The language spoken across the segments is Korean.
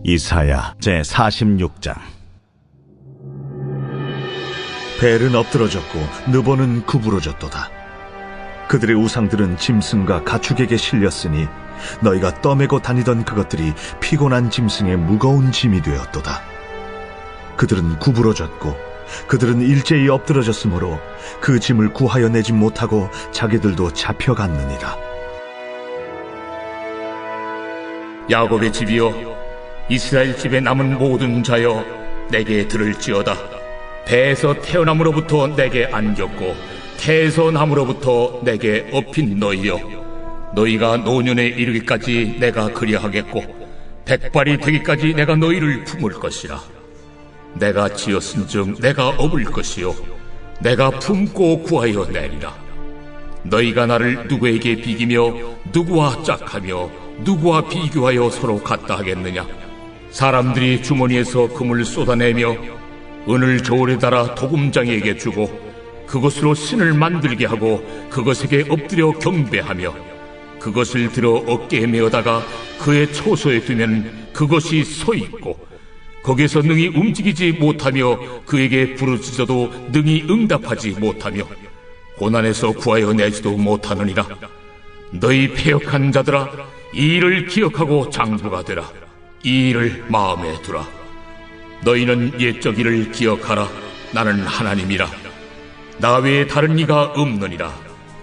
이사야 제46장. 벨은 엎드러졌고 느보는 구부러졌도다. 그들의 우상들은 짐승과 가축에게 실렸으니 너희가 떠매고 다니던 그것들이 피곤한 짐승의 무거운 짐이 되었도다. 그들은 구부러졌고 그들은 일제히 엎드러졌으므로 그 짐을 구하여 내지 못하고 자기들도 잡혀갔느니라. 야곱의 집이여, 이스라엘 집에 남은 모든 자여, 내게 들을지어다. 배에서 태어남으로부터 내게 안겼고 태에서 남으로부터 내게 업힌 너희여, 너희가 노년에 이르기까지 내가 그리하겠고 백발이 되기까지 내가 너희를 품을 것이라. 내가 지었은즉 내가 업을 것이요 내가 품고 구하여 내리라. 너희가 나를 누구에게 비기며 누구와 짝하며 누구와 비교하여 서로 같다 하겠느냐? 사람들이 주머니에서 금을 쏟아내며 은을 저울에 달아 도금장에게 주고 그것으로 신을 만들게 하고 그것에게 엎드려 경배하며 그것을 들어 어깨에 메어다가 그의 초소에 두면 그것이 서 있고 거기에서 능히 움직이지 못하며 그에게 부르짖어도 능히 응답하지 못하며 고난에서 구하여 내지도 못하느니라. 너희 패역한 자들아, 이 일을 기억하고 장부가 되라. 이 일을 마음에 두라. 너희는 옛적 일을 기억하라. 나는 하나님이라. 나 외에 다른 이가 없느니라.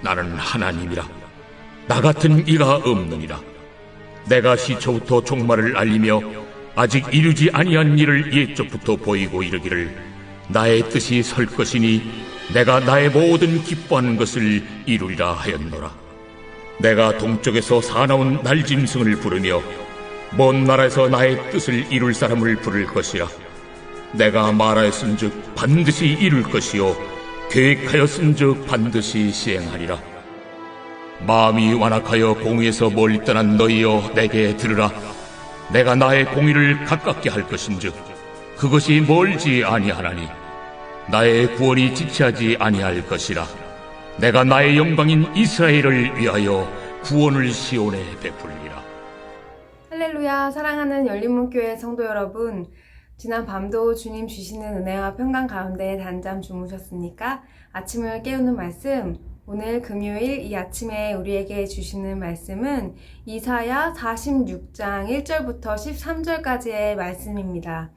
나는 하나님이라. 나 같은 이가 없느니라. 내가 시초부터 종말을 알리며 아직 이루지 아니한 일을 옛적부터 보이고 이르기를 나의 뜻이 설 것이니 내가 나의 모든 기뻐하는 것을 이루리라 하였노라. 내가 동쪽에서 사나운 날짐승을 부르며 먼 나라에서 나의 뜻을 이룰 사람을 부를 것이라. 내가 말하였은즉 반드시 이룰 것이요 계획하였은즉 반드시 시행하리라. 마음이 완악하여 공의에서 멀리 떠난 너희여, 내게 들으라. 내가 나의 공의를 가깝게 할 것인즉 그것이 멀지 아니하나니 나의 구원이 지체하지 아니할 것이라. 내가 나의 영광인 이스라엘을 위하여 구원을 시온에 베풀리라. 할렐루야. 사랑하는 열린문교회 성도 여러분, 지난 밤도 주님 주시는 은혜와 평강 가운데 단잠 주무셨습니까? 아침을 깨우는 말씀, 오늘 금요일 이 아침에 우리에게 주시는 말씀은 이사야 46장 1절부터 13절까지의 말씀입니다.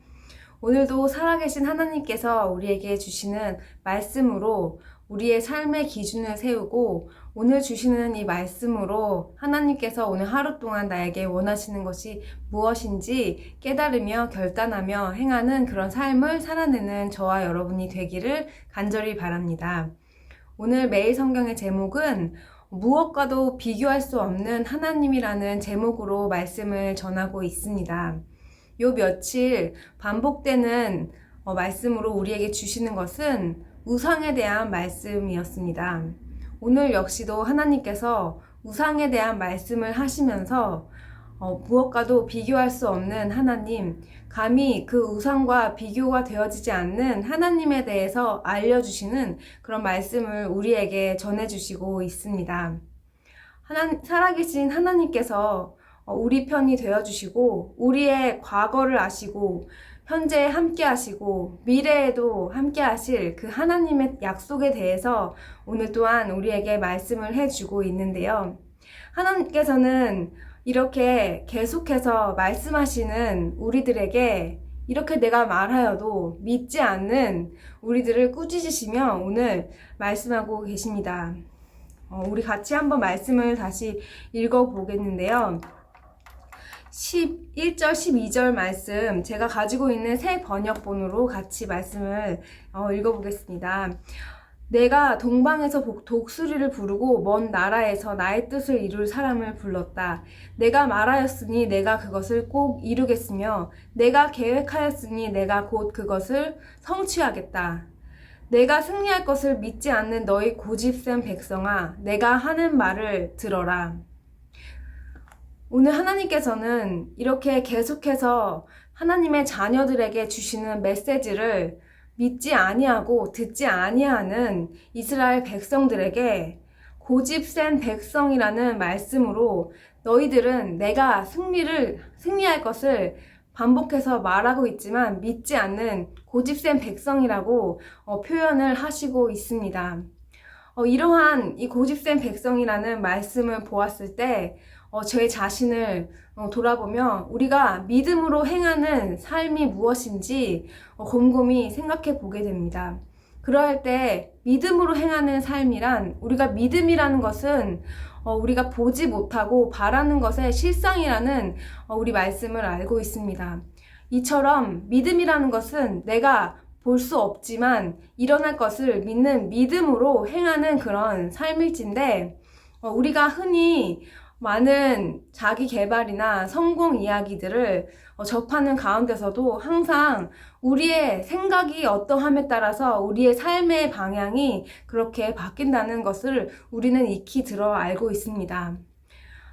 오늘도 살아계신 하나님께서 우리에게 주시는 말씀으로 우리의 삶의 기준을 세우고 오늘 주시는 이 말씀으로 하나님께서 오늘 하루 동안 나에게 원하시는 것이 무엇인지 깨달으며 결단하며 행하는 그런 삶을 살아내는 저와 여러분이 되기를 간절히 바랍니다. 오늘 매일 성경의 제목은 무엇과도 비교할 수 없는 하나님이라는 제목으로 말씀을 전하고 있습니다. 요 며칠 반복되는 말씀으로 우리에게 주시는 것은 우상에 대한 말씀이었습니다. 오늘 역시도 하나님께서 우상에 대한 말씀을 하시면서 무엇과도 비교할 수 없는 하나님, 감히 그 우상과 비교가 되어지지 않는 하나님에 대해서 알려주시는 그런 말씀을 우리에게 전해주시고 있습니다. 살아계신 하나님께서 우리 편이 되어주시고 우리의 과거를 아시고 현재에 함께 하시고 미래에도 함께 하실 그 하나님의 약속에 대해서 오늘 또한 우리에게 말씀을 해주고 있는데요. 하나님께서는 이렇게 계속해서 말씀하시는 우리들에게 이렇게 내가 말하여도 믿지 않는 우리들을 꾸짖으시며 오늘 말씀하고 계십니다. 우리 같이 한번 말씀을 다시 읽어보겠는데요. 11절, 12절 말씀, 제가 가지고 있는 새 번역본으로 같이 말씀을 읽어보겠습니다. 내가 동방에서 독수리를 부르고 먼 나라에서 나의 뜻을 이룰 사람을 불렀다. 내가 말하였으니 내가 그것을 꼭 이루겠으며 내가 계획하였으니 내가 곧 그것을 성취하겠다. 내가 승리할 것을 믿지 않는 너희 고집센 백성아, 내가 하는 말을 들어라. 오늘 하나님께서는 이렇게 계속해서 하나님의 자녀들에게 주시는 메시지를 믿지 아니하고 듣지 아니하는 이스라엘 백성들에게 고집센 백성이라는 말씀으로 너희들은 내가 승리할 것을 반복해서 말하고 있지만 믿지 않는 고집센 백성이라고 표현을 하시고 있습니다. 이러한 이 고집센 백성이라는 말씀을 보았을 때 제 자신을 돌아보며 우리가 믿음으로 행하는 삶이 무엇인지 곰곰이 생각해 보게 됩니다. 그러할 때 믿음으로 행하는 삶이란, 우리가 믿음이라는 것은 우리가 보지 못하고 바라는 것의 실상이라는 우리 말씀을 알고 있습니다. 이처럼 믿음이라는 것은 내가 볼 수 없지만 일어날 것을 믿는 믿음으로 행하는 그런 삶일진데, 우리가 흔히 많은 자기 개발이나 성공 이야기들을 접하는 가운데서도 항상 우리의 생각이 어떠함에 따라서 우리의 삶의 방향이 그렇게 바뀐다는 것을 우리는 익히 들어 알고 있습니다.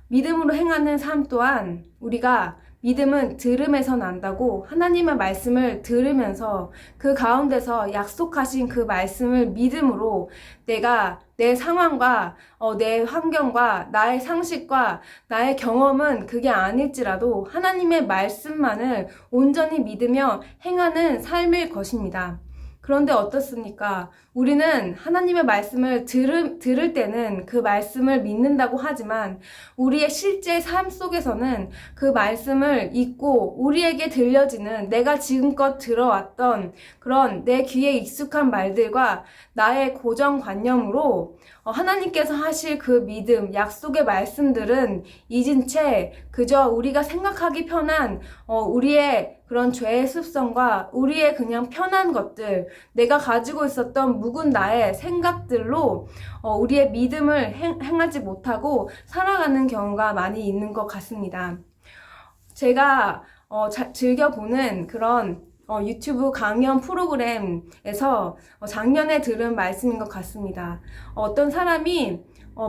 믿음으로 행하는 삶 또한, 우리가 믿음은 들음에서 난다고 하나님의 말씀을 들으면서 그 가운데서 약속하신 그 말씀을 믿음으로 내가 내 상황과 내 환경과 나의 상식과 나의 경험은 그게 아닐지라도 하나님의 말씀만을 온전히 믿으며 행하는 삶일 것입니다. 그런데 어떻습니까? 우리는 하나님의 말씀을 들을 때는 그 말씀을 믿는다고 하지만 우리의 실제 삶 속에서는 그 말씀을 잊고 우리에게 들려지는 내가 지금껏 들어왔던 그런 내 귀에 익숙한 말들과 나의 고정관념으로 하나님께서 하실 그 믿음, 약속의 말씀들은 잊은 채 그저 우리가 생각하기 편한 우리의 그런 죄의 습성과 우리의 그냥 편한 것들, 내가 가지고 있었던 묵은 나의 생각들로 우리의 믿음을 행하지 못하고 살아가는 경우가 많이 있는 것 같습니다. 제가 즐겨보는 그런 유튜브 강연 프로그램에서 작년에 들은 말씀인 것 같습니다. 어떤 사람이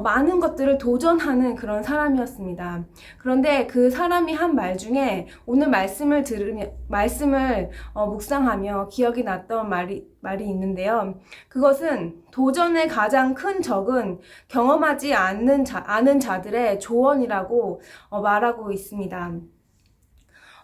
많은 것들을 도전하는 그런 사람이었습니다. 그런데 그 사람이 한 말 중에 오늘 말씀을 묵상하며 기억이 났던 말이 있는데요. 그것은 도전의 가장 큰 적은 경험하지 않은 자들의 조언이라고 말하고 있습니다.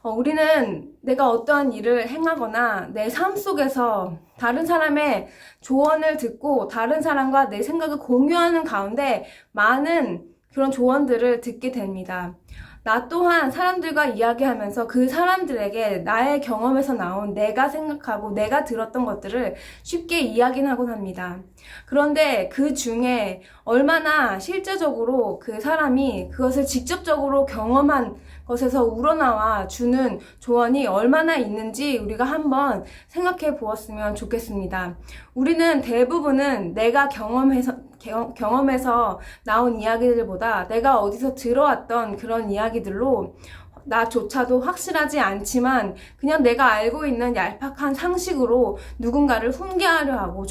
우리는 내가 어떠한 일을 행하거나 내 삶 속에서 다른 사람의 조언을 듣고 다른 사람과 내 생각을 공유하는 가운데 많은 그런 조언들을 듣게 됩니다. 나 또한 사람들과 이야기하면서 그 사람들에게 나의 경험에서 나온 내가 생각하고 내가 들었던 것들을 쉽게 이야기는 하곤 합니다. 그런데 그 중에 얼마나 실제적으로 그 사람이 그것을 직접적으로 경험한 것에서 우러나와 주는 조언이 얼마나 있는지 우리가 한번 생각해 보았으면 좋겠습니다. 우리는 대부분은 내가 경험해서 나온 이야기들보다 내가 어디서 들어왔던 그런 이야기들로 나조차도 확실하지 않지만 그냥 내가 알고 있는 얄팍한 상식으로 누군가를 훈계하려 하고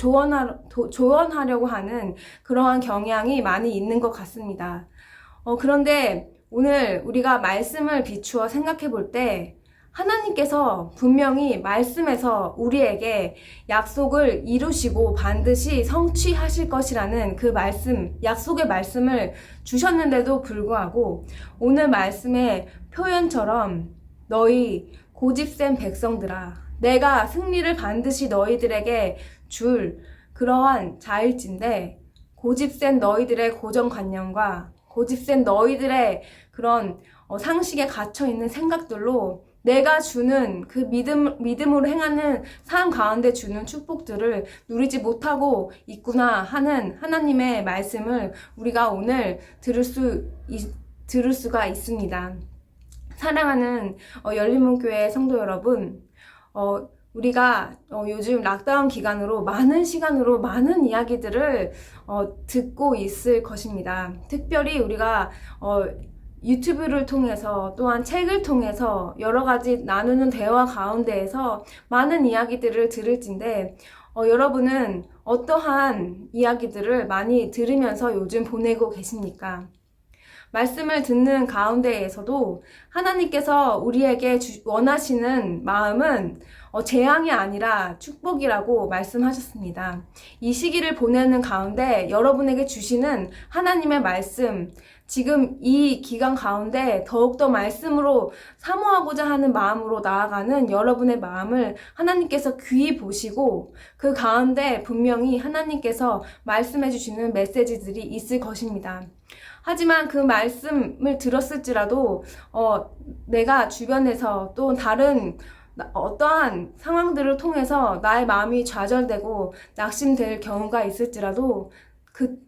조언하려고 하는 그러한 경향이 많이 있는 것 같습니다. 그런데 오늘 우리가 말씀을 비추어 생각해 볼 때 하나님께서 분명히 말씀에서 우리에게 약속을 이루시고 반드시 성취하실 것이라는 그 말씀, 약속의 말씀을 주셨는데도 불구하고 오늘 말씀의 표현처럼 너희 고집센 백성들아, 내가 승리를 반드시 너희들에게 줄 그러한 자일진데 고집센 너희들의 고정관념과 고집센 너희들의 그런 상식에 갇혀있는 생각들로 내가 주는 그 믿음으로 행하는 삶 가운데 주는 축복들을 누리지 못하고 있구나 하는 하나님의 말씀을 우리가 오늘 들을 수가 있습니다. 사랑하는 열린문교회 성도 여러분, 우리가 요즘 락다운 기간으로 많은 시간으로 많은 이야기들을 듣고 있을 것입니다. 특별히 우리가 유튜브를 통해서 또한 책을 통해서 여러 가지 나누는 대화 가운데에서 많은 이야기들을 들을진데 여러분은 어떠한 이야기들을 많이 들으면서 요즘 보내고 계십니까? 말씀을 듣는 가운데에서도 하나님께서 우리에게 원하시는 마음은 재앙이 아니라 축복이라고 말씀하셨습니다. 이 시기를 보내는 가운데 여러분에게 주시는 하나님의 말씀, 지금 이 기간 가운데 더욱더 말씀으로 사모하고자 하는 마음으로 나아가는 여러분의 마음을 하나님께서 귀히 보시고 그 가운데 분명히 하나님께서 말씀해 주시는 메시지들이 있을 것입니다. 하지만 그 말씀을 들었을지라도 내가 주변에서 또 다른 어떠한 상황들을 통해서 나의 마음이 좌절되고 낙심될 경우가 있을지라도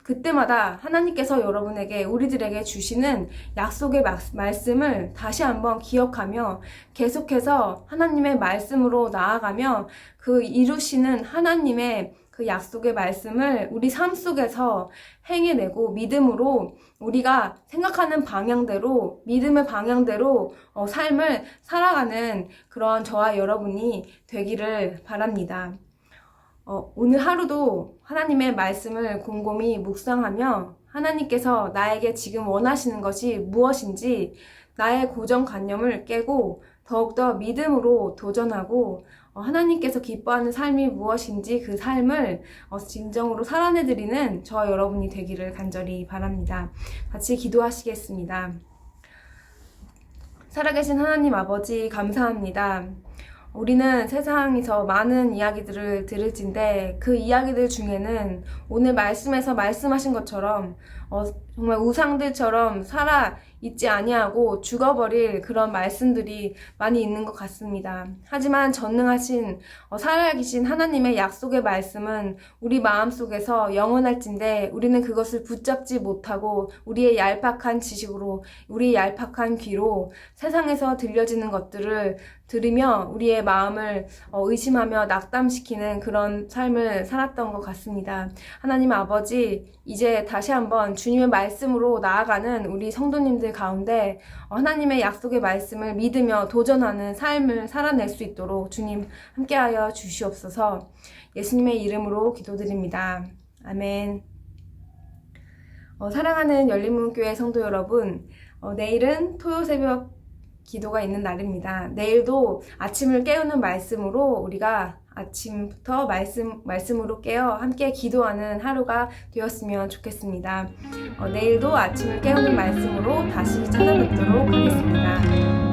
그때마다 하나님께서 여러분에게 우리들에게 주시는 약속의 말씀을 다시 한번 기억하며 계속해서 하나님의 말씀으로 나아가며 그 이루시는 하나님의 그 약속의 말씀을 우리 삶 속에서 행해내고 믿음으로 우리가 생각하는 방향대로 믿음의 방향대로 삶을 살아가는 그런 저와 여러분이 되기를 바랍니다. 오늘 하루도 하나님의 말씀을 곰곰이 묵상하며 하나님께서 나에게 지금 원하시는 것이 무엇인지 나의 고정관념을 깨고 더욱더 믿음으로 도전하고 하나님께서 기뻐하는 삶이 무엇인지 그 삶을 진정으로 살아내드리는 저와 여러분이 되기를 간절히 바랍니다. 같이 기도하시겠습니다. 살아계신 하나님 아버지 감사합니다. 우리는 세상에서 많은 이야기들을 들을진데 그 이야기들 중에는 오늘 말씀에서 말씀하신 것처럼 정말 우상들처럼 살아 있지 아니하고 죽어버릴 그런 말씀들이 많이 있는 것 같습니다. 하지만 전능하신 살아계신 하나님의 약속의 말씀은 우리 마음속에서 영원할진데 우리는 그것을 붙잡지 못하고 우리의 얄팍한 지식으로 우리의 얄팍한 귀로 세상에서 들려지는 것들을 들으며 우리의 마음을 의심하며 낙담시키는 그런 삶을 살았던 것 같습니다. 하나님 아버지, 이제 다시 한번 주님의 말씀으로 나아가는 우리 성도님들 가운데 하나님의 약속의 말씀을 믿으며 도전하는 삶을 살아낼 수 있도록 주님 함께하여 주시옵소서. 예수님의 이름으로 기도드립니다. 아멘. 사랑하는 열린문교회 성도 여러분, 내일은 토요 새벽 기도가 있는 날입니다. 내일도 아침을 깨우는 말씀으로 우리가 아침부터 말씀으로 깨어 함께 기도하는 하루가 되었으면 좋겠습니다. 내일도 아침을 깨우는 말씀으로 다시 찾아뵙도록 하겠습니다.